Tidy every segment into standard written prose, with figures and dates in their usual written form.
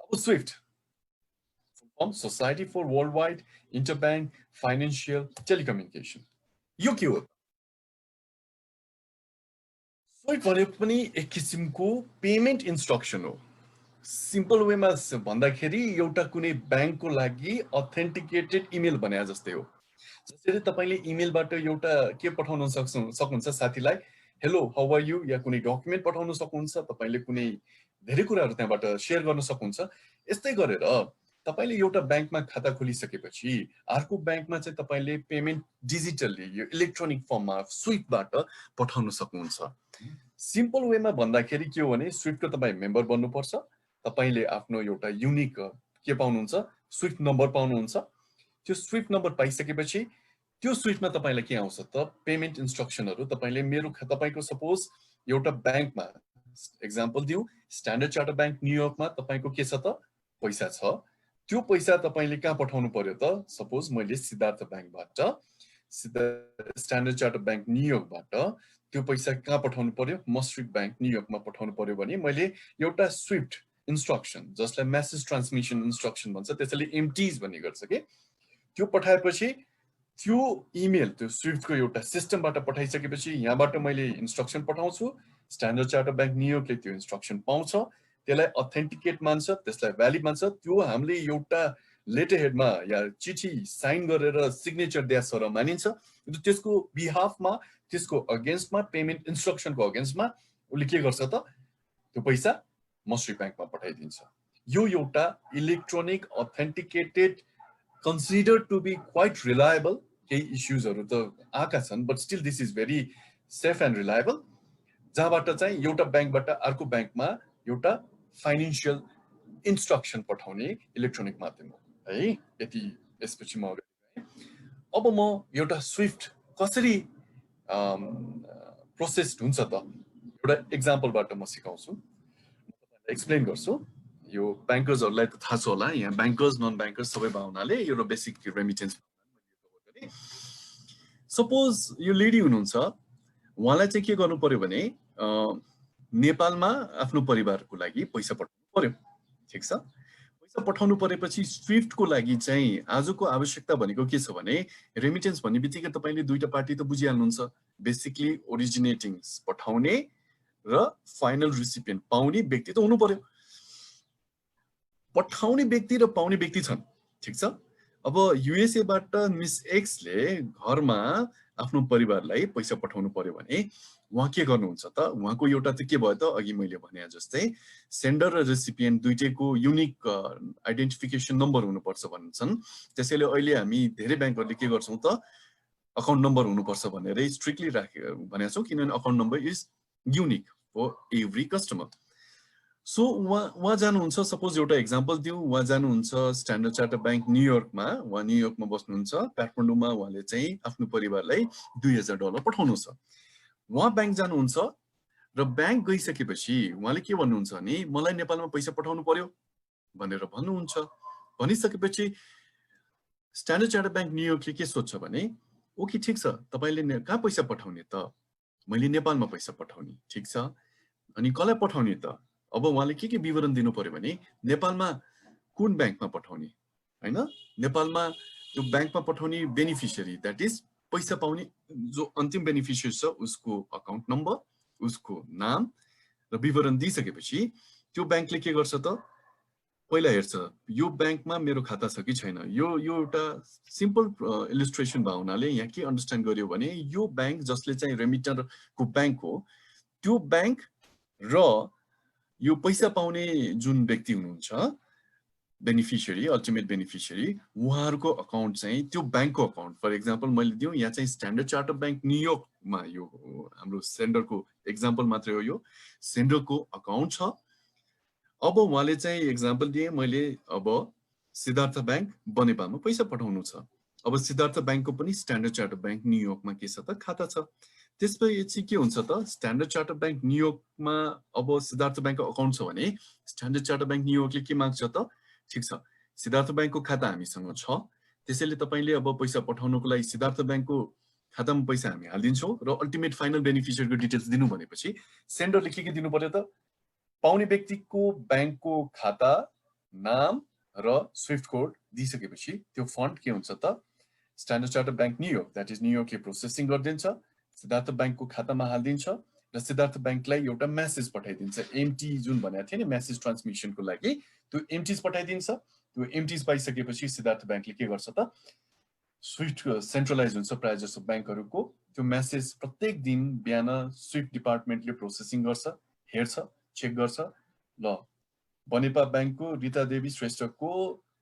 अब SWIFT from society for world wide interbank financial telecommunication. यो के हो? स्विफ्ट भनेको पनि एक किसिमको पेमेन्ट इन्स्ट्रक्सन हो। सिम्पल वेमा भन्दाखेरि एउटा कुनै ब्याङ्कको लागि अथेन्टिकेटेड इमेल भने जस्तै हो। जसरी तपाईँले इमेलबाट एउटा के पठाउन सक्नुहुन्छ साथीलाई, हेलो हाउ आर यु, या कुनै डकुमेन्ट पठाउन सक्नुहुन्छ, तपाईँले कुनै धेरै कुराहरू त्यहाँबाट सेयर गर्न सक्नुहुन्छ। यस्तै गरेर तपाईँले एउटा ब्याङ्कमा खाता खोलिसकेपछि अर्को ब्याङ्कमा चाहिँ तपाईँले पेमेन्ट डिजिटल्ली यो इलेक्ट्रोनिक फर्ममा स्विफ्टबाट पठाउन सक्नुहुन्छ। सिम्पल वेमा भन्दाखेरि के हो भने स्विफ्टको तपाईँ मेम्बर बन्नुपर्छ। तपाईँले आफ्नो एउटा युनिक के पाउनुहुन्छ, स्विफ्ट नम्बर पाउनुहुन्छ। त्यो स्विफ्ट नम्बर पाइसकेपछि त्यो स्विफ्टमा तपाईँलाई के आउँछ त, पेमेन्ट इन्स्ट्रक्सनहरू। तपाईँले तपाईँको सपोज एउटा ब्याङ्कमा एक्जाम्पल दिउँ, स्ट्यान्डर्ड चार्टर्ड ब्याङ्क न्युयोर्कमा तपाईँको के छ त, पैसा छ। त्यो पैसा तपाईँले कहाँ पठाउनु पर्यो त, सपोज मैले सिद्धार्थ ब्याङ्कबाट स्ट्यान्डर्ड चार्टर्ड ब्याङ्क न्युयोर्कबाट त्यो पैसा कहाँ पठाउनु पर्यो, मस्ट्रिक ब्याङ्क न्युयोर्कमा पठाउनु पर्यो भने मैले एउटा स्विफ्ट इन्स्ट्रक्सन, जसलाई मेसेज ट्रान्समिसन इन्स्ट्रक्सन भन्छ, त्यसैले एमटिज भन्ने गर्छ कि, त्यो पठाएपछि त्यो इमेल त्यो स्विफ्टको एउटा सिस्टमबाट पठाइसकेपछि यहाँबाट मैले इन्स्ट्रक्सन पठाउँछु, स्ट्यान्डर्ड चार्टर्ड ब्याङ्क न्युयोर्कले त्यो इन्स्ट्रक्सन पाउँछ, त्यसलाई अथेन्टिकेट मान्छ, त्यसलाई भ्यालिड मान्छ। त्यो हामीले एउटा लेटर हेडमा या चिठी साइन गरेर सिग्नेचर दिएर मानिन्छ। त्यसको बिहाफमा, त्यसको अगेन्स्टमा, पेमेन्ट इन्स्ट्रक्सनको अगेन्स्टमा उसले के गर्छ त, त्यो पैसा मस्ट्रिक ब्याङ्कमा पठाइदिन्छ। यो एउटा electronic authenticated, considered to be quite reliable, केही इश्यूजहरू त आएका छन्, but still this is very safe and reliable, जहाँबाट चाहिँ एउटा ब्याङ्कबाट अर्को ब्याङ्कमा एउटा फाइनेन्सियल इन्स्ट्रक्सन पठाउने इलेक्ट्रोनिक माध्यम हो है। यति यसपछि म अब म एउटा स्विफ्ट कसरी प्रोसेस्ड हुन्छ त, एउटा एक्जाम्पलबाट म सिकाउँछु, एक्सप्लेन गर्छु। यो ब्याङ्कर्सहरूलाई त थाहा छ होला, यहाँ ब्याङ्कर्स नन ब्याङ्कर्स सबै हुनाले यो बेसिक रेमिटेन्स। सपोज यो लेडी हुनुहुन्छ, उहाँलाई चाहिँ के गर्नु पर्यो भने नेपालमा आफ्नो परिवारको लागि पैसा पठाउनु पर्यो, ठिक छ। पैसा पठाउनु परेपछि स्विफ्टको लागि चाहिँ आजको आवश्यकता भनेको के छ भने, रेमिटेन्स भन्ने बित्तिकै तपाईँले दुईटा पार्टी त बुझिहाल्नुहुन्छ, बेसिकली ओरिजिनेटिङ पठाउने र फाइनल रिसिपिएन्ट पाउने व्यक्ति त हुनु पर्यो। पठाउने व्यक्ति र पाउने व्यक्ति छन्, ठिक छ। अब युएसएबाट मिस एक्सले घरमा आफ्नो परिवारलाई पैसा पठाउनु पर्यो भने उहाँ के गर्नुहुन्छ त, उहाँको एउटा त के भयो त, अघि मैले भने जस्तै सेन्डर र रेसिपिएन्ट दुईटैको युनिक आइडेन्टिफिकेसन नम्बर हुनुपर्छ भन्छन्। त्यसैले अहिले हामी धेरै ब्याङ्कहरूले के गर्छौँ त, अकाउन्ट नम्बर हुनुपर्छ भनेर स्ट्रिक्टली भनेको छौँ, किनभने account number is unique for every customer. So उहाँ जानुहुन्छ, सपोज एउटा एक्जाम्पल दिउँ, उहाँ जानुहुन्छ स्ट्यान्डर्ड चार्टर्ड ब्याङ्क न्युयोर्कमा, उहाँ न्युयोर्कमा बस्नुहुन्छ, काठमाडौँमा उहाँले चाहिँ आफ्नो परिवारलाई $2000 पठाउनु छ। उहाँ ब्याङ्क जानुहुन्छ र ब्याङ्क गइसकेपछि उहाँले के भन्नुहुन्छ भने, मलाई नेपालमा पैसा पठाउनु पर्यो भनेर भन्नुहुन्छ। भनिसकेपछि स्ट्यान्डर्ड चार्टर्ड ब्याङ्क न्युयोर्कले के सोध्छ भने, ओके ठिक छ, तपाईँले कहाँ पैसा पठाउने त, मैले नेपालमा पैसा पठाउने, ठिक छ, अनि कसलाई पठाउने त। अब उहाँले के विवरण दिनु पर्यो भने, नेपालमा कुन ब्याङ्कमा पठाउने हैन, नेपालमा त्यो ब्याङ्कमा पठाउने बेनिफिसियरी, द्याट इज पैसा पाउने जो अन्तिम बेनिफिसियरी छ, उसको अकाउन्ट नम्बर, उसको नाम र विवरण दिइसकेपछि त्यो ब्याङ्कले के गर्छ त, पहिला हेर्छ यो ब्याङ्कमा मेरो खाता छ कि छैन। यो एउटा सिम्पल इलिस्ट्रेसन भयो हुनाले यहाँ के अन्डरस्ट्यान्ड गर्यो भने, यो ब्याङ्क जसले चाहिँ रेमिटरको ब्याङ्क हो, त्यो ब्याङ्क र यो पैसा पाउने जुन व्यक्ति हुनुहुन्छ बेनिफिसियरी, अल्टिमेट बेनिफिसियरी, उहाँहरूको अकाउन्ट चाहिँ त्यो ब्याङ्कको अकाउन्ट, फर एक्जाम्पल मैले दिउँ यहाँ चाहिँ स्ट्यान्डर्ड चार्टर्ड ब्याङ्क न्युयोर्कमा, यो हाम्रो सेन्डरको एक्जाम्पल मात्रै हो, यो सेन्डरको अकाउन्ट छ। अब उहाँले चाहिँ एक्जाम्पल दिएँ मैले, अब सिद्धार्थ ब्याङ्क बनेपामा पैसा पठाउनु छ। अब सिद्धार्थ ब्याङ्कको पनि स्ट्यान्डर्ड चार्टर्ड ब्याङ्क न्युयोर्कमा के छ त, खाता छ। त्यसपछि के हुन्छ त, स्ट्यान्डर्ड चार्टर्ड ब्याङ्क न्युयोर्कमा अब सिद्धार्थ ब्याङ्कको अकाउन्ट छ भने स्ट्यान्डर्ड चार्टर्ड ब्याङ्क न्युयोर्कले के माग्छ त, ठिक छ, सिद्धार्थ ब्याङ्कको खाता हामीसँग छ, त्यसैले तपाईँले अब पैसा पठाउनको लागि सिद्धार्थ ब्याङ्कको खातामा पैसा हामी हालिदिन्छौँ र अल्टिमेट फाइनल बेनिफिसियरीको डिटेल्स दिनु भनेपछि सेन्डरले के दिनु पर्यो त, पाउने व्यक्तिको ब्याङ्कको खाता नाम र स्विफ्ट कोड दिइसकेपछि त्यो फन्ड के हुन्छ त standard chartered bank New York, that is न्युयोर्कले प्रोसेसिङ गरिदिन्छ, सिद्धार्थ बैंकको खातामा हालिदिन्छ र सिद्धार्थ बैंकलाई एउटा मेसेज पठाइदिन्छ, एमटी जुन भनेको थियो नि मेसेज ट्रान्समिसनको लागि, त्यो एमटीज पठाइदिन्छ। त्यो एमटीज पाइसकेपछि सिद्धार्थ बैंकले के गर्छ त स्विफ्ट सेन्ट्रलाइज हुन्छ प्रायः जसो बैंकहरूको, त्यो मेसेज प्रत्येक दिन बिहान स्विफ्ट डिपार्टमेन्टले प्रोसेसिङ गर्छ, हेर्छ, चेक गर्छ। ल बनेपा बैंकको रीता देवी श्रेष्ठको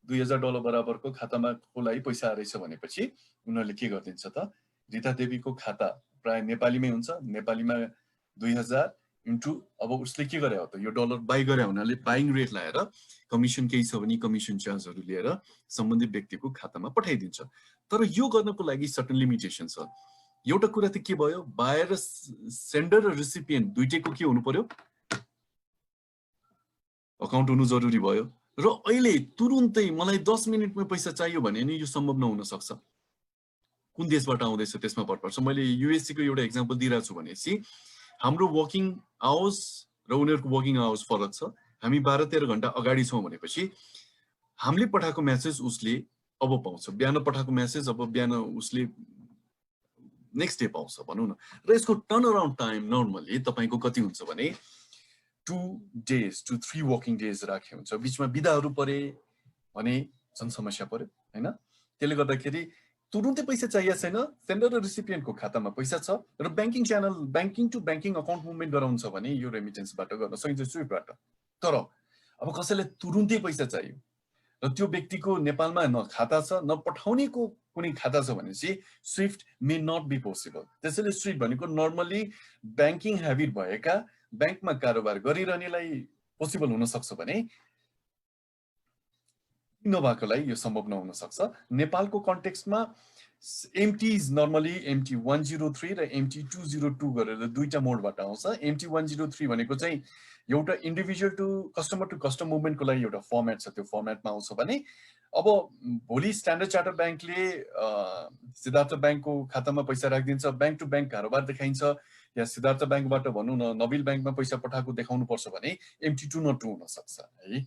$2000 बराबरको खातामा खोलाई पैसा आएछ भनेपछि उनीहरूले के गरिदिन्छ त रीता देवीको खाता प्राय नेपालीमै हुन्छ, नेपालीमा 2000 इन्टु अब उसले के गरे हो त यो डलर बाई गरे हुनाले बाइङ रेट लाएर कमिसन केही छ भने कमिसन चार्जहरू लिएर सम्बन्धित व्यक्तिको खातामा पठाइदिन्छ। तर यो गर्नको लागि सर्टन लिमिटेसन छ। एउटा कुरा त के भयो, बायर र सेन्डर र रिसिपिएन्ट दुईटैको के हुनु पर्यो, अकाउन्ट हुनु जरुरी भयो। र अहिले तुरुन्तै मलाई 10 मिनेटमा पैसा चाहियो भने नि यो सम्भव नहुन सक्छ। कुन देशबाट आउँदैछ त्यसमा भर पर्छ। मैले युएससी को एउटा एक्जाम्पल दिइरहेको छु भनेपछि हाम्रो वर्किङ आवर्स र उनीहरूको वर्किङ आवर्स फरक छ। हामी 12-13 घण्टा अगाडि छौँ भनेपछि हामीले पठाएको मेसेज उसले अब पाउँछ, बिहान पठाएको मेसेज अब बिहान उसले नेक्स्ट डे पाउँछ भनौँ न। र यसको टर्न अराउन्ड टाइम नर्मली तपाईको कति हुन्छ भने 2 days to 3 वर्किङ डेज राखे हुन्छ। बिचमा बिदाहरू परे भने झन् समस्या पर्यो हैन। त्यसले गर्दाखेरि तुरुन्तै पैसा चाहिएको छैन, सेन्डर र रिसिपिएन्टको खातामा पैसा छ र banking channel banking to banking account movement गराउनु छ भने यो रेमिटेन्सबाट गर्न सकिन्छ स्विफ्टबाट। तर अब कसैले तुरुन्तै पैसा चाहियो र त्यो व्यक्तिको नेपालमा न खाता छ न पठाउनेको कुनै खाता छ भनेपछि SWIFT may not be possible. त्यसैले स्विफ्ट भनेको नर्मली बैंकिङ ह्याबिट भएका बैंकमा कारोबार गरिरहनेलाई पोसिबल हुन सक्छ भने नभएकोलाई यो सम्भव नहुन सक्छ। नेपालको कन्टेक्स्टमा एमटीज नर्मली एमटी 103 र एमटी 202 गरेर दुईटा मोडबाट आउँछ। एमटी 103 भनेको चाहिँ एउटा इन्डिभिजुअल टु कस्टमर मुभमेन्टको लागि एउटा फर्मेट छ, त्यो फर्मेटमा आउँछ भने अब भोलि स्ट्यान्डर्ड चार्टर्ड बैंकले सिद्धार्थ बैंकको खातामा पैसा राखिदिन्छ, बैंक टु बैंक कारोबार देखाइन्छ, या सिद्धार्थ बैंकबाट भनौँ न नबिल बैंकमा पैसा पठाएको देखाउनु पर्छ भने एमटी 202 हुन सक्छ है।